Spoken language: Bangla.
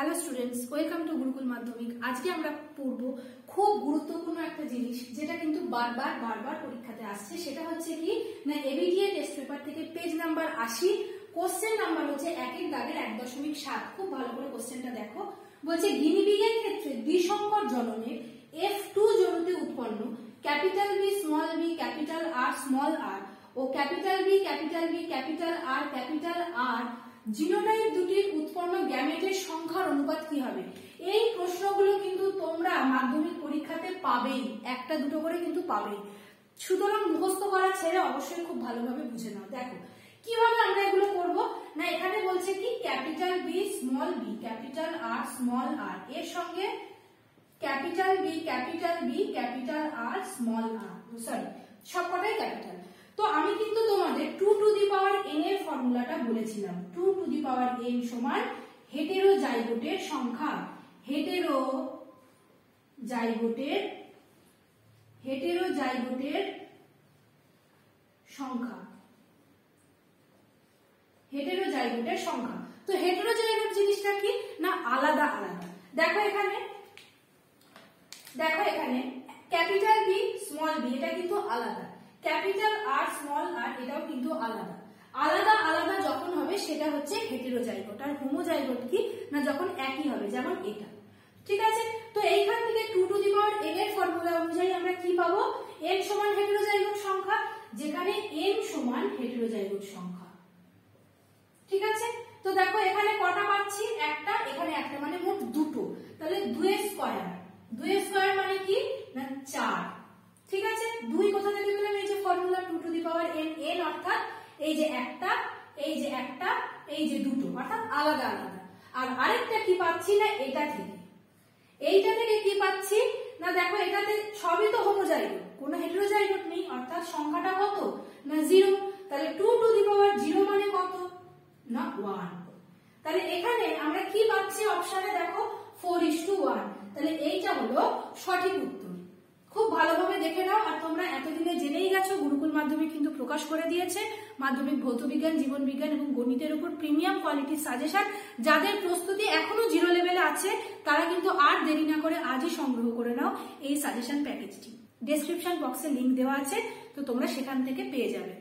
Hello students, welcome to Gurukul মাধ্যমিক। আজকে আমরা পড়বো খুব গুরুত্বপূর্ণ একটা জিনিস, যেটা কিন্তু বারবার পরীক্ষাতে আসছে। সেটা হচ্ছে কি না, এবিটিএ টেস্ট পেপার থেকে পেজ নাম্বার 80, কোশ্চেন নাম্বার হচ্ছে 1 দাগের 1.7। খুব ভালো করে কোশ্চেনটা দেখো। বলছে গিনিপিগের ক্ষেত্রে দ্বিসংকর জননে F2 জনুতে উৎপন্ন capital B small b capital R small r ও capital B capital B capital R genotype দুটির উৎপন্ন গ্যামেটের সংখ্যার অনুপাত কি হবে? এই প্রশ্নগুলো কিন্তু তোমরা মাধ্যমিক পরীক্ষাতে পাবেই, একটা দুটো করে কিন্তু পাবেই। সুতরাং মুখস্থ করা ছেড়ে অবশ্যই খুব ভালোভাবে বুঝে নাও। দেখো কিভাবে আমরা এগুলো করব না, এখানে বলছে কি capital B small b capital R small r এর সঙ্গে capital B capital R small r, sorry সবকটাই ক্যাপিটাল। তো আমি কিন্তু তোমাদের 2 টু দি পাওয়ার n এর ফর্মুলাটা বলেছিলাম। 2 টু দি পাওয়ার n সমান হেটেরোজাইগোটের সংখ্যা। হেটেরোজাইগোটের সংখ্যা। হেটেরোজাইগোটের সংখ্যা। তো হেটেরোজাইগোট জিনিসটা কি না, আলাদা আলাদা। দেখো এখানে ক্যাপিটাল বি স্মল বি এটা কিন্তু আলাদা, ক্যাপিটাল আর স্মল আর এটাও কিন্তু আলাদা। আলাদা আলাদা যখন হবে সেটা হচ্ছে হেটেরোজাইগোট। আর হোমোজাইগোট কি না, যখন একই হবে, যেমন এটা। ঠিক আছে, তো এইখান থেকে 2 টু দি পাওয়ার n এর ফর্মুলা অনুযায়ী আমরা কি পাবো? n সমান হেটেরোজাইগোট সংখ্যা, যেখানে n সমান হেটেরোজাইগোট সংখ্যা। ঠিক আছে, তো দেখো এখানে কটা পাচ্ছি? একটা, এখানে একটা, মানে মোট দুটো। তাহলে 2 স্কয়ার মানে কি না 4। ঠিক আছে, 2 কোথা থেকে পেলাম? এই যে formula 2 to the power n, n অর্থাৎ এই যে একটা, এই যে একটা, এই যে দুটো, অর্থাৎ আলাদা আলাদা। আর আরেকটা কি পাচ্ছি না, এইটা থেকে। এইটা থেকে কি পাচ্ছি না, দেখো এটাতে সবই তো হোমোজাইগোট, কোনো হেটেরোজাইগোট নেই, অর্থাৎ সংখ্যাটা কত না 0। তাহলে 2 টু দি পাওয়ার 0 মানে কত না 1। তাহলে এখানে আমরা কি পাচ্ছি অপশনে? দেখো 4:1। তাহলে এইটা হলো সঠিক উত্তর। খুব ভালোভাবে দেখে নাও। আর তোমরা এতদিনে জেনেই গেছো, গুরুকুল মাধ্যমিক কিন্তু প্রকাশ করে দিয়েছে মাধ্যমিক ভৌতবিজ্ঞান, জীবন বিজ্ঞান এবং গণিতের উপর প্রিমিয়াম কোয়ালিটির সাজেশন। যাদের প্রস্তুতি এখনো 0 লেভেলে আছে তারা কিন্তু আর দেরি না করে আজই সংগ্রহ করে নাও এই সাজেশন প্যাকেজটি। ডেসক্রিপশন বক্সে লিংক দেওয়া আছে, তো তোমরা সেখান থেকে পেয়ে যাবে।